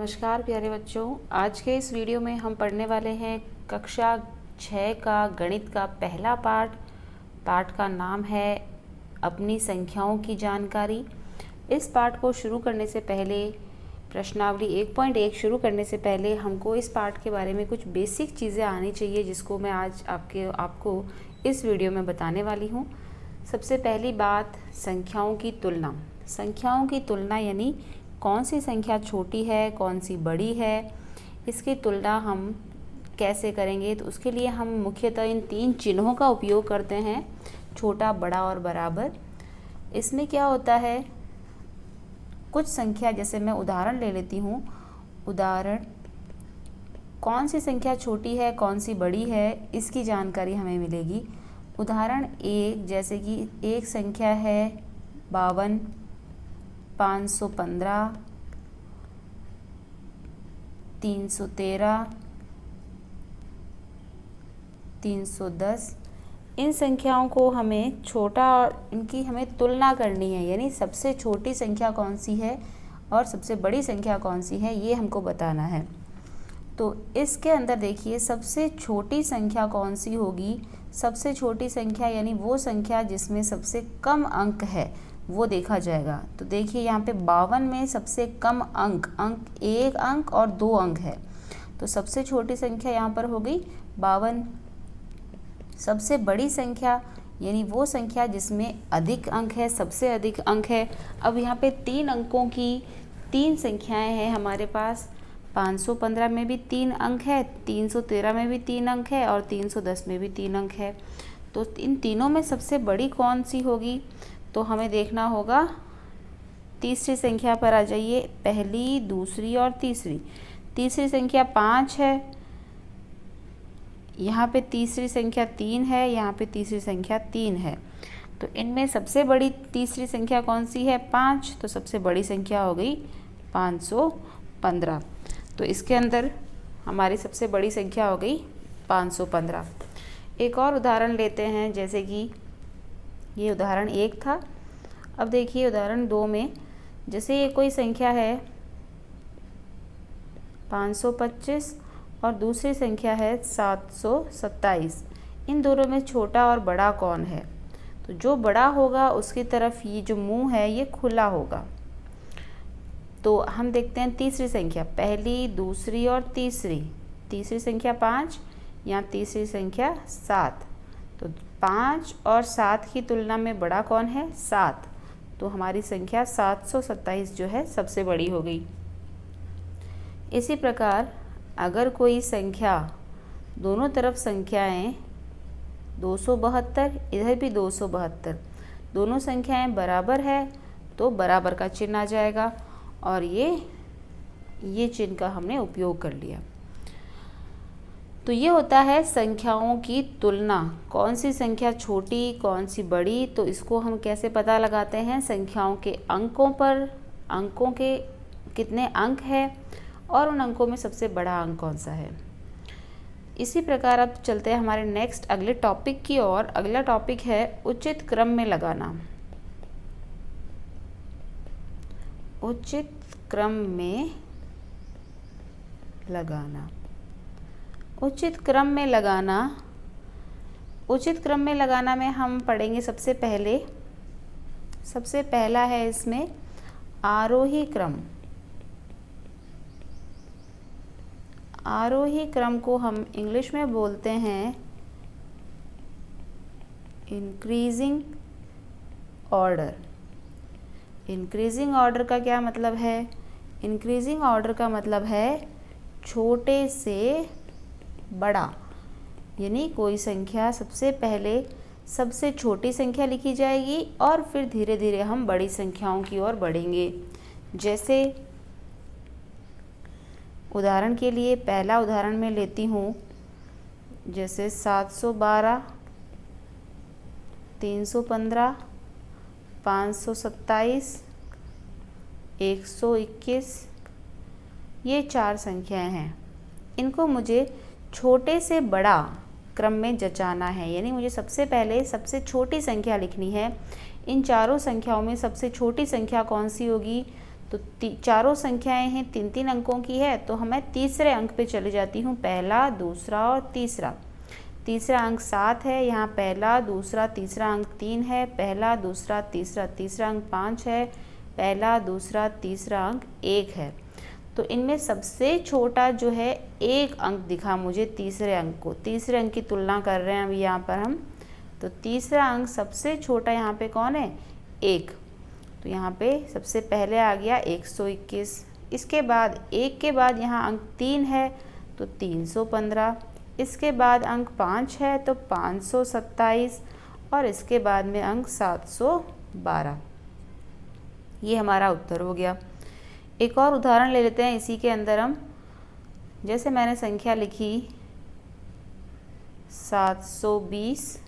नमस्कार प्यारे बच्चों, आज के इस वीडियो में हम पढ़ने वाले हैं कक्षा 6 का गणित का पहला पाठ। पाठ का नाम है अपनी संख्याओं की जानकारी। इस पाठ को शुरू करने से पहले, प्रश्नावली 1.1 शुरू करने से पहले हमको इस पाठ के बारे में कुछ बेसिक चीज़ें आनी चाहिए, जिसको मैं आज आपको इस वीडियो में बताने वाली हूँ। सबसे पहली बात, संख्याओं की तुलना। संख्याओं की तुलना यानी कौन सी संख्या छोटी है, कौन सी बड़ी है, इसकी तुलना हम कैसे करेंगे। तो उसके लिए हम मुख्यतः इन 3 चिन्हों का उपयोग करते हैं, छोटा, बड़ा और बराबर। इसमें क्या होता है, कुछ संख्या, जैसे मैं उदाहरण ले लेती हूँ। उदाहरण, कौन सी संख्या छोटी है, कौन सी बड़ी है, इसकी जानकारी हमें मिलेगी। उदाहरण 1, जैसे कि एक संख्या है 52, 515, 313, 310। इन संख्याओं को हमें छोटा और इनकी हमें तुलना करनी है, यानी सबसे छोटी संख्या कौन सी है और सबसे बड़ी संख्या कौन सी है, ये हमको बताना है। तो इसके अंदर देखिए, सबसे छोटी संख्या कौन सी होगी। सबसे छोटी संख्या यानी वो संख्या जिसमें सबसे कम अंक है, वो देखा जाएगा। तो देखिए यहाँ पे 52 में सबसे कम अंक 1 अंक और 2 अंक है, तो सबसे छोटी संख्या यहाँ पर हो गई 52। सबसे बड़ी संख्या यानी वो संख्या जिसमें अधिक अंक है, सबसे अधिक अंक है। अब यहाँ पे 3 अंकों की 3 संख्याएं हैं हमारे पास। 515 में भी 3 अंक है, 313 में भी 3 अंक है और 310 में भी 3 अंक है। तो इन तीनों में सबसे बड़ी कौन सी होगी, तो हमें देखना होगा। तीसरी संख्या पर आ जाइए, पहली, दूसरी और तीसरी। तीसरी संख्या 5 है, यहाँ पे तीसरी संख्या 3 है, यहाँ पे तीसरी संख्या 3 है। तो इनमें सबसे बड़ी तीसरी संख्या कौन सी है, 5। तो सबसे बड़ी संख्या हो गई 515। तो इसके अंदर हमारी सबसे बड़ी संख्या हो गई 515। एक और उदाहरण लेते हैं, जैसे कि ये उदाहरण 1 था। अब देखिए उदाहरण 2 में, जैसे ये कोई संख्या है 525 और दूसरी संख्या है 727। इन दोनों में छोटा और बड़ा कौन है। तो जो बड़ा होगा उसकी तरफ ये जो मुंह है ये खुला होगा। तो हम देखते हैं तीसरी संख्या, पहली, दूसरी और तीसरी। तीसरी संख्या 5, यहाँ तीसरी संख्या 7। तो 5 और 7 की तुलना में बड़ा कौन है, 7। तो हमारी संख्या 727 जो है सबसे बड़ी हो गई। इसी प्रकार अगर कोई संख्या, दोनों तरफ संख्याएं 272, इधर भी 272, दोनों संख्याएं बराबर है, तो बराबर का चिन्ह आ जाएगा और ये चिन्ह का हमने उपयोग कर लिया। तो ये होता है संख्याओं की तुलना, कौन सी संख्या छोटी, कौन सी बड़ी। तो इसको हम कैसे पता लगाते हैं, संख्याओं के अंकों पर, अंकों के कितने अंक है और उन अंकों में सबसे बड़ा अंक कौन सा है। इसी प्रकार अब चलते हैं हमारे नेक्स्ट अगले टॉपिक की ओर। अगला टॉपिक है उचित क्रम में लगाना। उचित क्रम में लगाना। उचित क्रम में लगाना, उचित क्रम में लगाना में हम पढ़ेंगे सबसे पहला है इसमें आरोही क्रम। आरोही क्रम को हम इंग्लिश में बोलते हैं इंक्रीजिंग ऑर्डर। इंक्रीजिंग ऑर्डर का क्या मतलब है, इंक्रीजिंग ऑर्डर का मतलब है छोटे से बड़ा, यानी कोई संख्या सबसे पहले सबसे छोटी संख्या लिखी जाएगी और फिर धीरे धीरे हम बड़ी संख्याओं की ओर बढ़ेंगे। जैसे उदाहरण के लिए पहला उदाहरण मैं लेती हूँ, जैसे 712, 315, 527, 121, ये 4 संख्याएं हैं। इनको मुझे छोटे से बड़ा क्रम में जचाना है, यानी मुझे सबसे पहले सबसे छोटी संख्या लिखनी है। इन चारों संख्याओं में सबसे छोटी संख्या कौन सी होगी, तो चारों संख्याएं हैं 3-3 अंकों की है, तो मैं तीसरे अंक पे चली जाती हूँ, पहला, दूसरा और तीसरा। तीसरा अंक 7 है, यहाँ पहला, दूसरा, तीसरा अंक 3 है, पहला, दूसरा, तीसरा, तीसरा अंक 5 है, पहला, दूसरा, तीसरा अंक 1 है। तो इनमें सबसे छोटा जो है 1 अंक दिखा मुझे तीसरे अंक को, तीसरे अंक की तुलना कर रहे हैं अभी यहाँ पर हम। तो तीसरा अंक सबसे छोटा यहाँ पे कौन है? 1। तो यहाँ पे सबसे पहले आ गया 121। इसके बाद 1 के बाद यहाँ अंक 3 है तो 315। इसके बाद अंक 5 है तो 527 और इसके बाद में अंक 712। ये हमारा उत्तर हो गया। एक और उदाहरण ले लेते हैं इसी के अंदर हम। जैसे मैंने संख्या लिखी 720,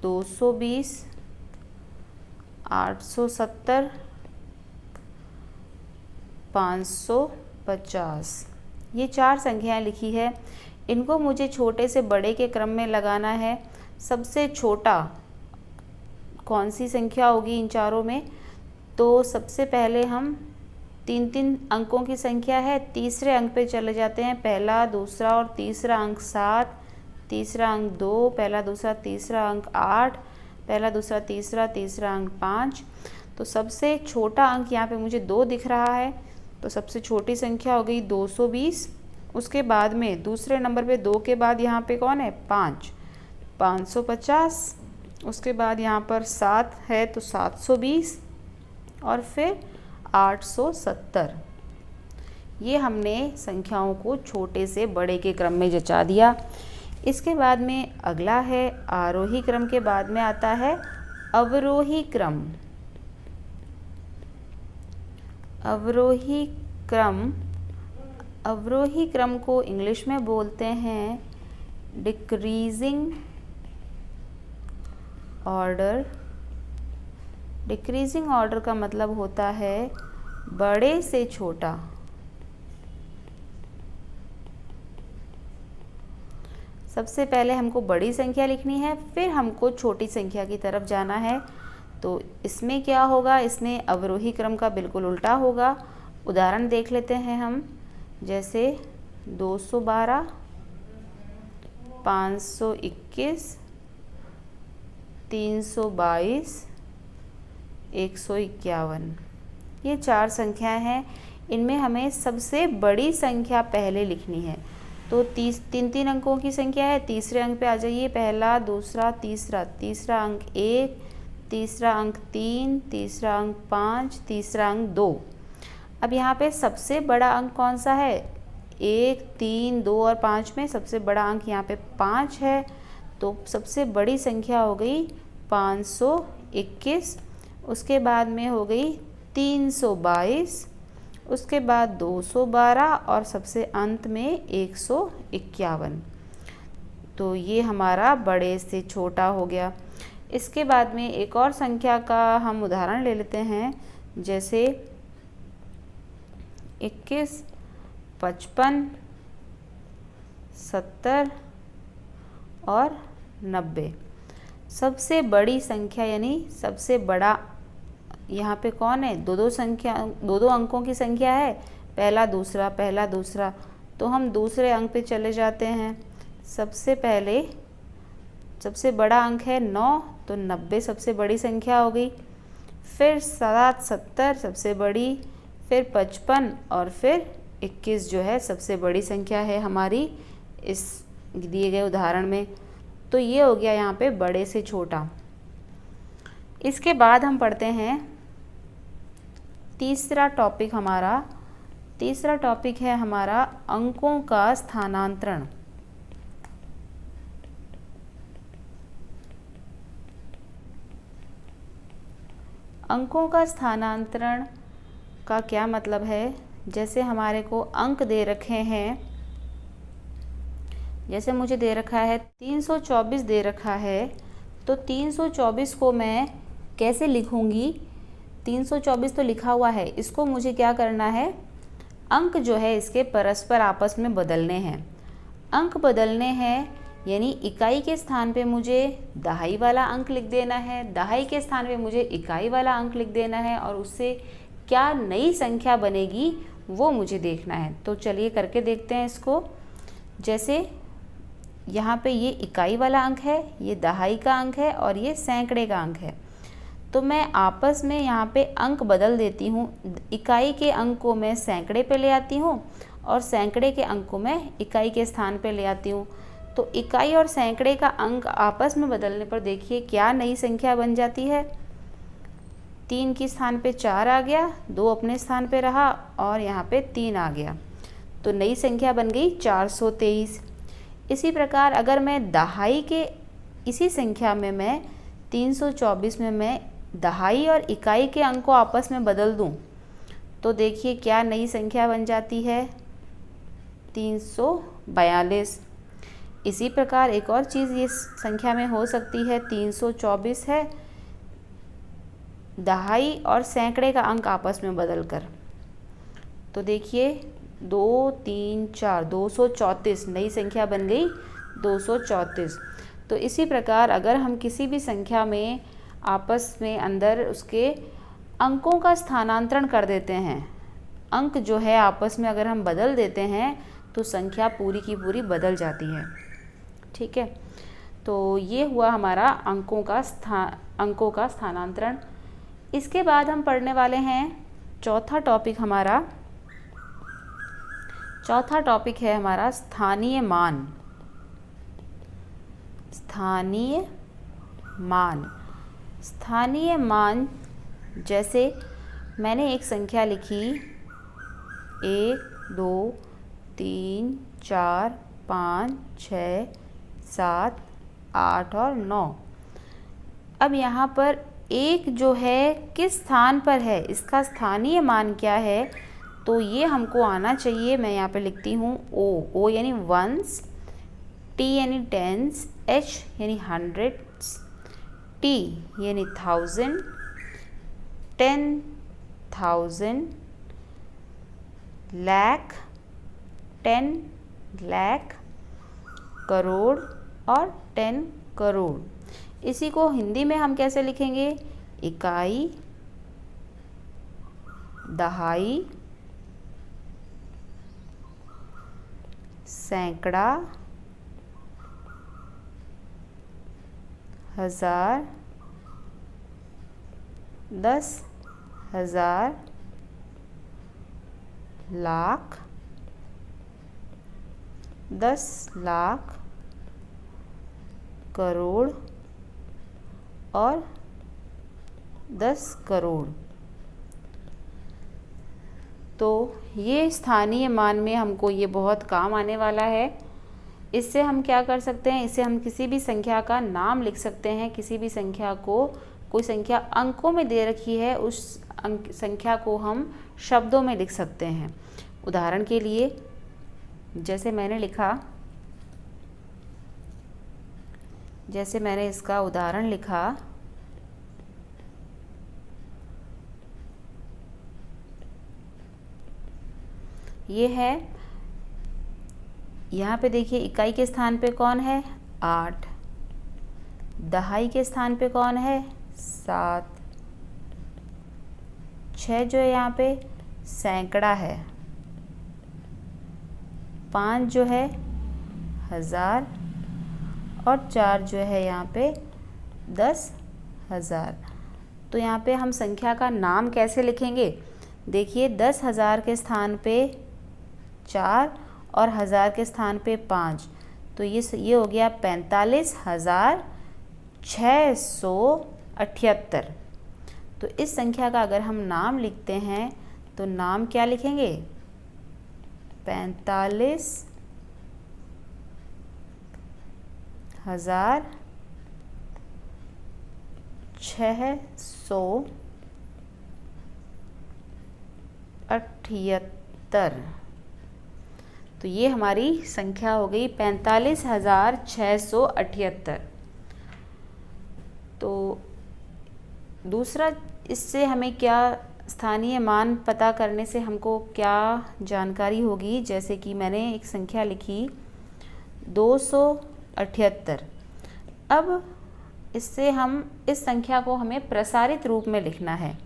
220, 870, 550, ये 4 संख्याएं लिखी है। इनको मुझे छोटे से बड़े के क्रम में लगाना है। सबसे छोटा कौन सी संख्या होगी इन चारों में? तो सबसे पहले हम 3-3 अंकों की संख्या है, तीसरे अंक पे चले जाते हैं। पहला, दूसरा और तीसरा अंक 7, तीसरा अंक 2, पहला, दूसरा, तीसरा अंक 8, पहला, दूसरा, तीसरा, तीसरा अंक 5। तो सबसे छोटा अंक यहाँ पे मुझे 2 दिख रहा है, तो सबसे छोटी संख्या हो गई 220। उसके बाद में दूसरे नंबर पे 2 के बाद यहाँ पे कौन है? 5, 550। उसके बाद यहाँ पर 7 है तो 720 और फिर 870। ये हमने संख्याओं को छोटे से बड़े के क्रम में जचा दिया। इसके बाद में अगला है आरोही क्रम, के बाद में आता है अवरोही क्रम। अवरोही क्रम, अवरोही क्रम को इंग्लिश में बोलते हैं डिक्रीजिंग ऑर्डर। डिक्रीजिंग ऑर्डर का मतलब होता है बड़े से छोटा। सबसे पहले हमको बड़ी संख्या लिखनी है, फिर हमको छोटी संख्या की तरफ जाना है। तो इसमें क्या होगा? इसमें अवरोही क्रम का बिल्कुल उल्टा होगा। उदाहरण देख लेते हैं हम। जैसे 212, 521, 322, 151, ये 4 संख्याएं हैं। इनमें हमें सबसे बड़ी संख्या पहले लिखनी है। तो 3-3 अंकों की संख्या है, तीसरे अंक पे आ जाइए। पहला, दूसरा, तीसरा, तीसरा अंक 1, तीसरा अंक 3, तीसरा अंक 5, तीसरा अंक 2। अब यहाँ पे सबसे बड़ा अंक कौन सा है? 1, 3, 2 और 5 में सबसे बड़ा अंक यहाँ पे 5 है। तो सबसे बड़ी संख्या हो गई 521। उसके बाद में हो गई 322, उसके बाद 212 और सबसे अंत में 151। तो ये हमारा बड़े से छोटा हो गया। इसके बाद में एक और संख्या का हम उदाहरण ले लेते हैं। जैसे 21, 55, 70 और 90। सबसे बड़ी संख्या यानी सबसे बड़ा यहाँ पे कौन है? 2-2 संख्या, 2-2 अंकों की संख्या है। पहला, दूसरा, पहला, दूसरा। तो हम दूसरे अंक पे चले जाते हैं। सबसे पहले सबसे बड़ा अंक है 9, तो 90 सबसे बड़ी संख्या हो गई। फिर 70 सबसे बड़ी, फिर 55 और फिर 21 जो है सबसे बड़ी संख्या है हमारी इस दिए गए उदाहरण में। तो ये हो गया यहाँ पे बड़े से छोटा। इसके बाद हम पढ़ते हैं तीसरा टॉपिक हमारा। तीसरा टॉपिक है हमारा अंकों का स्थानांतरण। अंकों का स्थानांतरण का क्या मतलब है? जैसे हमारे को अंक दे रखे हैं, जैसे मुझे दे रखा है 324 दे रखा है, तो 324 को मैं कैसे लिखूंगी? 324 तो लिखा हुआ है, इसको मुझे क्या करना है? अंक जो है इसके परस्पर आपस में बदलने हैं। अंक बदलने हैं यानी इकाई के स्थान पे मुझे दहाई वाला अंक लिख देना है, दहाई के स्थान पे मुझे इकाई वाला अंक लिख देना है और उससे क्या नई संख्या बनेगी वो मुझे देखना है। तो चलिए करके देखते हैं इसको। जैसे यहाँ पे ये इकाई वाला अंक है, ये दहाई का अंक है और ये सैकड़े का अंक है। तो मैं आपस में यहाँ पे अंक बदल देती हूँ। इकाई के अंक को मैं सैकड़े पे ले आती हूँ और सैकड़े के अंक को मैं इकाई के स्थान पे ले आती हूँ। तो इकाई और सैकड़े का अंक आपस में बदलने पर देखिए क्या नई संख्या बन जाती है। 3 के स्थान पे 4 आ गया, 2 अपने स्थान पे रहा और यहाँ पे 3 आ गया। तो नई संख्या बन गई 423। इसी प्रकार अगर मैं दहाई के इसी संख्या में मैं 324 में मैं दहाई और इकाई के अंक को आपस में बदल दूं तो देखिए क्या नई संख्या बन जाती है 342। इसी प्रकार एक और चीज़ ये संख्या में हो सकती है, 324 है, दहाई और सैकड़े का अंक आपस में बदलकर। तो देखिए 2 3 4 234 नई संख्या बन गई 234। तो इसी प्रकार अगर हम किसी भी संख्या में आपस में अंदर उसके अंकों का स्थानांतरण कर देते हैं, अंक जो है आपस में अगर हम बदल देते हैं तो संख्या पूरी की पूरी बदल जाती है। ठीक है, तो ये हुआ हमारा अंकों का स्थानांतरण। इसके बाद हम पढ़ने वाले हैं चौथा टॉपिक है हमारा स्थानीय मान। स्थानीय मान जैसे मैंने एक संख्या लिखी 1 2 3 4 5 6 7 8 और 9। अब यहाँ पर एक जो है किस स्थान पर है, इसका स्थानीय मान क्या है, तो ये हमको आना चाहिए। मैं यहाँ पे लिखती हूँ ओ यानी वंस, टी यानी टेंस, एच यानी हंड्रेड्स, टी यानी 1000, 10,000, लाख, 10 लाख, करोड़ और 10 करोड़। इसी को हिंदी में हम कैसे लिखेंगे, इकाई, दहाई, सैकड़ा, हजार, 10,000, लाख, 10 लाख, करोड़ और 10 करोड़। तो ये स्थानीय मान में हमको ये बहुत काम आने वाला है। इससे हम क्या कर सकते हैं, इससे हम किसी भी संख्या का नाम लिख सकते हैं। किसी भी संख्या को, कोई संख्या अंकों में दे रखी है, उस संख्या को हम शब्दों में लिख सकते हैं। उदाहरण के लिए जैसे मैंने इसका उदाहरण लिखा, ये है, यहाँ पे देखिए इकाई के स्थान पे कौन है 8, दहाई के स्थान पे कौन है 7, 6 जो है यहाँ पे सैकड़ा है, 5 जो है 1000 और 4 जो है यहाँ पे 10,000। तो यहाँ पे हम संख्या का नाम कैसे लिखेंगे, देखिए 10,000 के स्थान पे 4 और 1000 के स्थान पे 5, तो ये हो गया 45,678। तो इस संख्या का अगर हम नाम लिखते हैं तो नाम क्या लिखेंगे, 45,678। तो ये हमारी संख्या हो गई 45,678। तो दूसरा, इससे हमें क्या स्थानीय मान पता करने से हमको क्या जानकारी होगी, जैसे कि मैंने एक संख्या लिखी 278। अब इससे हम इस संख्या को हमें प्रसारित रूप में लिखना है।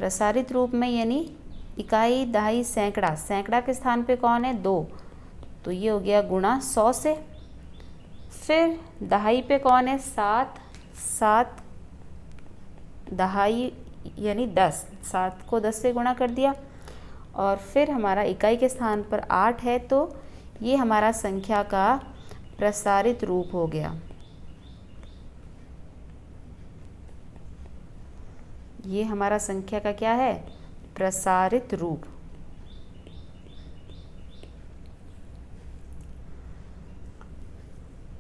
प्रसारित रूप में यानी इकाई, दहाई, सैकड़ा, सैकड़ा के स्थान पे कौन है? 2, तो ये हो गया गुणा 100 से। फिर दहाई पे कौन है? 7, 7 दहाई यानी 10, 7 को 10 से गुणा कर दिया। और फिर हमारा इकाई के स्थान पर 8 है, तो ये हमारा संख्या का प्रसारित रूप हो गया। ये हमारा संख्या का क्या है? प्रसारित रूप।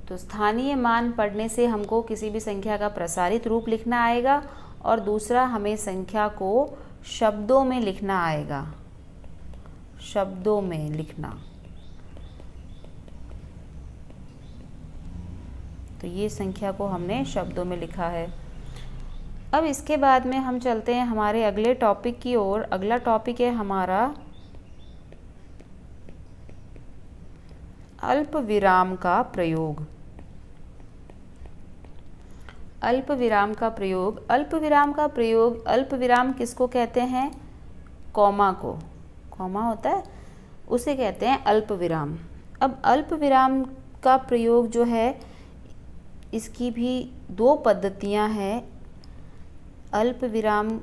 तो स्थानीय मान पढ़ने से हमको किसी भी संख्या का प्रसारित रूप लिखना आएगा, और दूसरा हमें संख्या को शब्दों में लिखना आएगा, शब्दों में लिखना। तो ये संख्या को हमने शब्दों में लिखा है। अब इसके बाद में हम चलते हैं हमारे अगले टॉपिक की ओर। अगला टॉपिक है हमारा अल्प विराम का प्रयोग। अल्प विराम का प्रयोग। अल्प विराम का प्रयोग, अल्प विराम किसको कहते हैं? कॉमा को, कॉमा होता है उसे कहते हैं अल्प विराम। अब अल्प विराम का प्रयोग जो है, इसकी भी 2 पद्धतियां हैं। अल्प विराम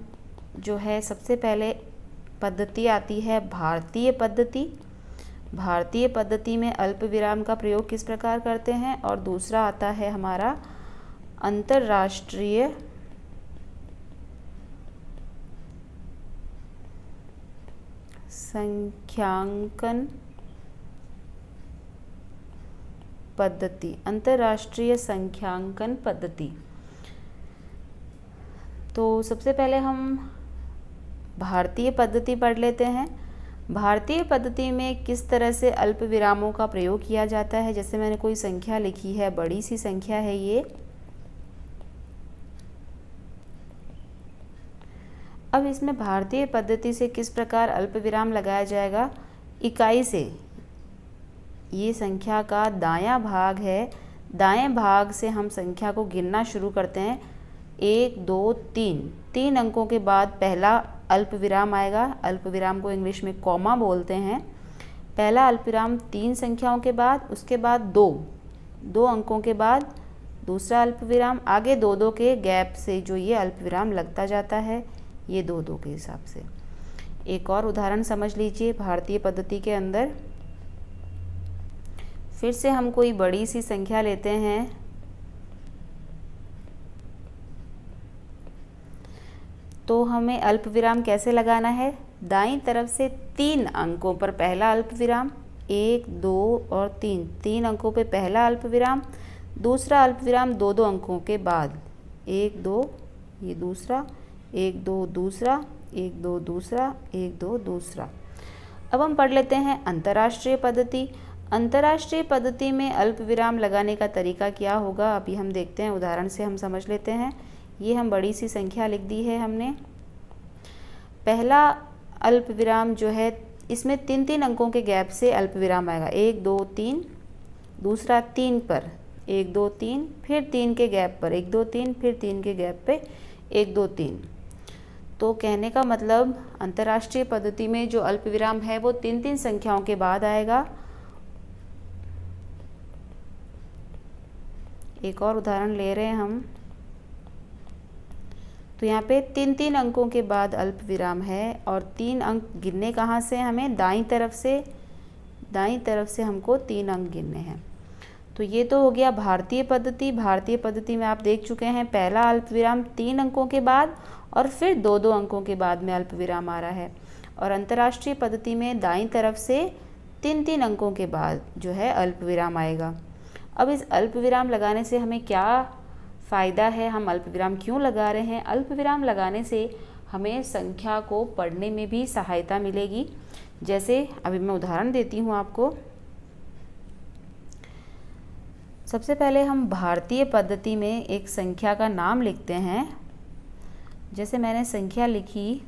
जो है, सबसे पहले पद्धति आती है भारतीय पद्धति। भारतीय पद्धति में अल्प विराम का प्रयोग किस प्रकार करते हैं, और दूसरा आता है हमारा अंतर्राष्ट्रीय संख्यांकन पद्धति। अंतर्राष्ट्रीय संख्यांकन पद्धति। तो सबसे पहले हम भारतीय पद्धति पढ़ लेते हैं। भारतीय पद्धति में किस तरह से अल्प विरामों का प्रयोग किया जाता है। जैसे मैंने कोई संख्या लिखी है, बड़ी सी संख्या है ये। अब इसमें भारतीय पद्धति से किस प्रकार अल्प विराम लगाया जाएगा? इकाई से। ये संख्या का दायां भाग है, दाएं भाग से हम संख्या को गिनना शुरू करते हैं। 1, 2, 3, 3 अंकों के बाद पहला अल्प विराम आएगा। अल्प विराम को इंग्लिश में कॉमा बोलते हैं। पहला अल्प विराम 3 संख्याओं के बाद, उसके बाद 2 अंकों के बाद दूसरा अल्प विराम, आगे 2 के गैप से जो ये अल्प विराम लगता जाता है, ये 2 के हिसाब से। एक और उदाहरण समझ लीजिए भारतीय पद्धति के अंदर। फिर से हम कोई बड़ी सी संख्या लेते हैं। तो हमें अल्प विराम कैसे लगाना है? दाईं तरफ से 3 अंकों पर पहला अल्प विराम, 1, 2 और 3, 3 अंकों पे पहला अल्प विराम। दूसरा अल्प विराम 2 अंकों के बाद, 1, 2, ये दूसरा, 1, 2 दूसरा, 1, 2 दूसरा, 1, 2 दूसरा। अब हम पढ़ लेते हैं अंतर्राष्ट्रीय पद्धति। अंतर्राष्ट्रीय पद्धति में अल्प विराम लगाने का तरीका क्या होगा, अभी हम देखते हैं, उदाहरण से हम समझ लेते हैं। ये हम बड़ी सी संख्या लिख दी है हमने। पहला अल्प विराम जो है, इसमें 3 अंकों के गैप से अल्प विराम आएगा। 1, 2, 3, दूसरा 3 पर 1, 2, 3, फिर 3 के गैप पर 1, 2, 3, फिर 3 के गैप पे 1, 2, 3। तो कहने का मतलब अंतर्राष्ट्रीय पद्धति में जो अल्प विराम है वो 3 संख्याओं के बाद आएगा। एक और उदाहरण ले रहे हैं हम। तो यहाँ पे 3 अंकों के बाद अल्प विराम है, और 3 अंक गिनने कहाँ से? हमें दाईं तरफ से हमको 3 अंक गिनने हैं। तो ये तो हो गया भारतीय पद्धति। भारतीय पद्धति में आप देख चुके हैं, पहला अल्प विराम 3 अंकों के बाद और फिर 2 अंकों के बाद में अल्प विराम आ रहा है। और अंतर्राष्ट्रीय पद्धति में दाईं तरफ से 3 अंकों के बाद जो है अल्प विराम आएगा। अब इस अल्प विराम लगाने से हमें क्या फ़ायदा है, हम अल्प विराम क्यों लगा रहे हैं? अल्प विराम लगाने से हमें संख्या को पढ़ने में भी सहायता मिलेगी। जैसे अभी मैं उदाहरण देती हूँ आपको। सबसे पहले हम भारतीय पद्धति में एक संख्या का नाम लिखते हैं। जैसे मैंने संख्या लिखी,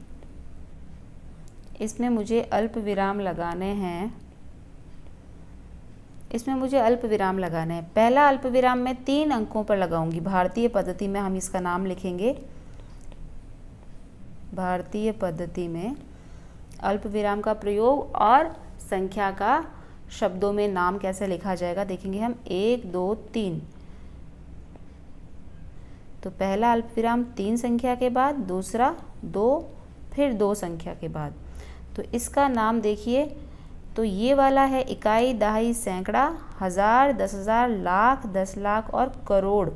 इसमें मुझे अल्प विराम लगाने हैं। पहला अल्प विराम मैं 3 अंकों पर लगाऊंगी। भारतीय पद्धति में हम इसका नाम लिखेंगे भारतीय पद्धति में अल्प विराम का प्रयोग और संख्या का शब्दों में नाम कैसे लिखा जाएगा देखेंगे हम। 1 2 3, तो पहला अल्प विराम 3 संख्या के बाद, दूसरा 2, फिर 2 संख्या के बाद। तो इसका नाम देखिए, तो ये वाला है इकाई, दहाई, सैकड़ा, हज़ार, 10,000, लाख, 10 लाख और करोड़।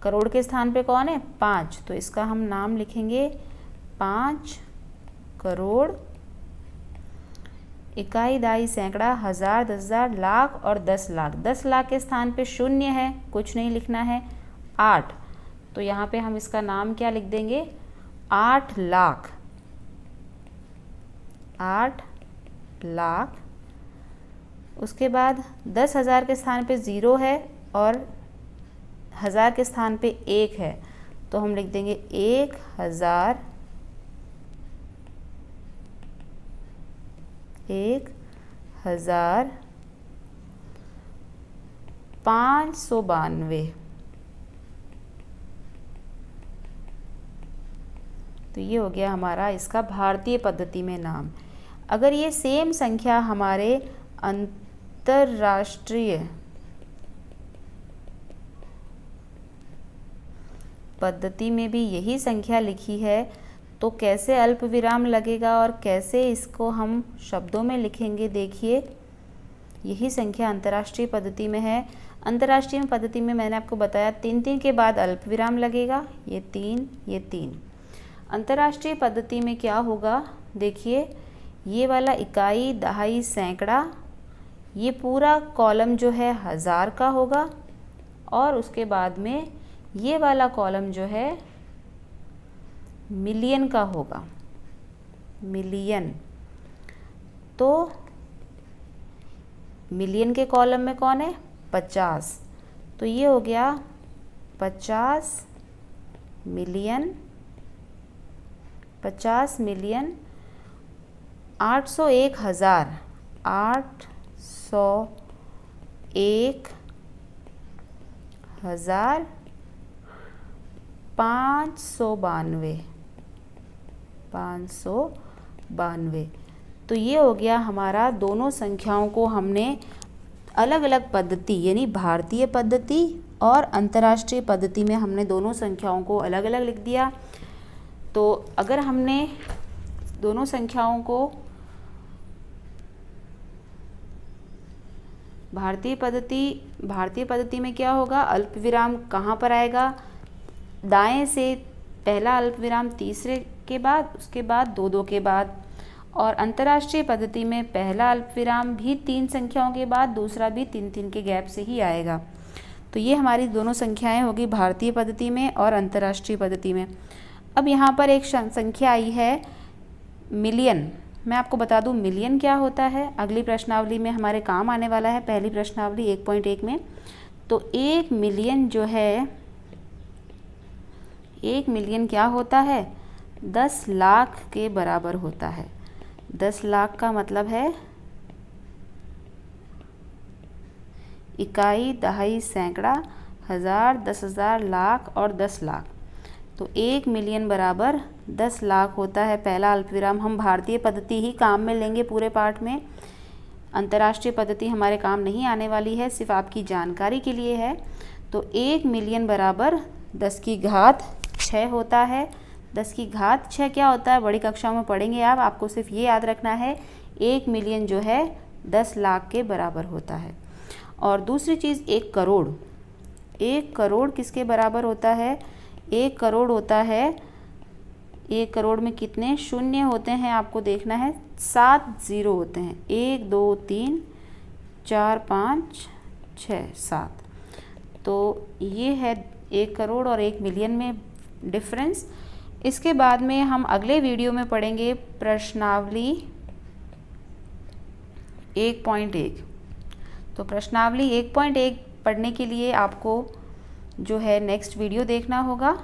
करोड़ के स्थान पे कौन है? 5, तो इसका हम नाम लिखेंगे 5 करोड़। इकाई, दहाई, सैकड़ा, हज़ार, 10,000, लाख और 10 लाख। 10 लाख के स्थान पे शून्य है, कुछ नहीं लिखना है। 8, तो यहाँ पे हम इसका नाम क्या लिख देंगे? 8 लाख। 8 लाख। उसके बाद 10,000 के स्थान पे 0 है और 1000 के स्थान पे 1 है, तो हम लिख देंगे 1,000। 1,592। तो ये हो गया हमारा इसका भारतीय पद्धति में नाम। अगर ये सेम संख्या हमारे अंतरराष्ट्रीय पद्धति में भी यही संख्या लिखी है, तो कैसे अल्प विराम लगेगा और कैसे इसको हम शब्दों में लिखेंगे। देखिए, यही संख्या अंतर्राष्ट्रीय पद्धति में है। अंतर्राष्ट्रीय पद्धति में मैंने आपको बताया 3-3 के बाद अल्प विराम लगेगा, ये 3, ये 3। अंतर्राष्ट्रीय पद्धति में क्या होगा? देखिए, ये वाला इकाई, दहाई, सैकड़ा, ये पूरा कॉलम जो है 1000 का होगा और उसके बाद में ये वाला कॉलम जो है मिलियन का होगा, मिलियन। तो मिलियन के कॉलम में कौन है? 50, तो ये हो गया 50 मिलियन। 50 मिलियन 801,000, 801,000 592। 592। तो ये हो गया हमारा, दोनों संख्याओं को हमने अलग अलग पद्धति यानी भारतीय पद्धति और अंतर्राष्ट्रीय पद्धति में हमने दोनों संख्याओं को अलग अलग लिख दिया। तो अगर हमने दोनों संख्याओं को भारतीय पद्धति में क्या होगा? अल्प विराम कहाँ पर आएगा? दाएं से पहला अल्प विराम तीसरे के बाद, उसके बाद 2-2 के बाद। और अंतर्राष्ट्रीय पद्धति में पहला अल्प विराम भी 3 संख्याओं के बाद, दूसरा भी 3-3 के गैप से ही आएगा। तो ये हमारी दोनों संख्याएं होगी भारतीय पद्धति में और अंतर्राष्ट्रीय पद्धति में। अब यहाँ पर एक संख्या आई है मिलियन। मैं आपको बता दूं मिलियन क्या होता है, अगली प्रश्नावली में हमारे काम आने वाला है, पहली प्रश्नावली 1.1 में। तो 1 मिलियन जो है, 1 मिलियन क्या होता है? 10 लाख के बराबर होता है। 10 लाख का मतलब है इकाई, दहाई, सैकड़ा, हज़ार, 10,000, लाख और 10 लाख। तो 1 मिलियन बराबर 10 लाख होता है पहला अल्प विराम। हम भारतीय पद्धति ही काम में लेंगे पूरे पाठ में, अंतर्राष्ट्रीय पद्धति हमारे काम नहीं आने वाली है, सिर्फ आपकी जानकारी के लिए है। तो 1 मिलियन बराबर 10 की घात 6 होता है। 10 की घात 6 क्या होता है? बड़ी कक्षाओं में पढ़ेंगे आप, आपको सिर्फ ये याद रखना है 1 मिलियन जो है 10 लाख के बराबर होता है। और दूसरी चीज़ 1 करोड़। 1 करोड़ किसके बराबर होता है? 1 करोड़ होता है, 1 करोड़ में कितने शून्य होते हैं आपको देखना है? 7 ज़ीरो होते हैं। 1 2 3 4 5 6 7। तो ये है 1 करोड़ और 1 मिलियन में डिफरेंस। इसके बाद में हम अगले वीडियो में पढ़ेंगे प्रश्नावली 1.1। तो प्रश्नावली 1.1 पढ़ने के लिए आपको जो है नेक्स्ट वीडियो देखना होगा।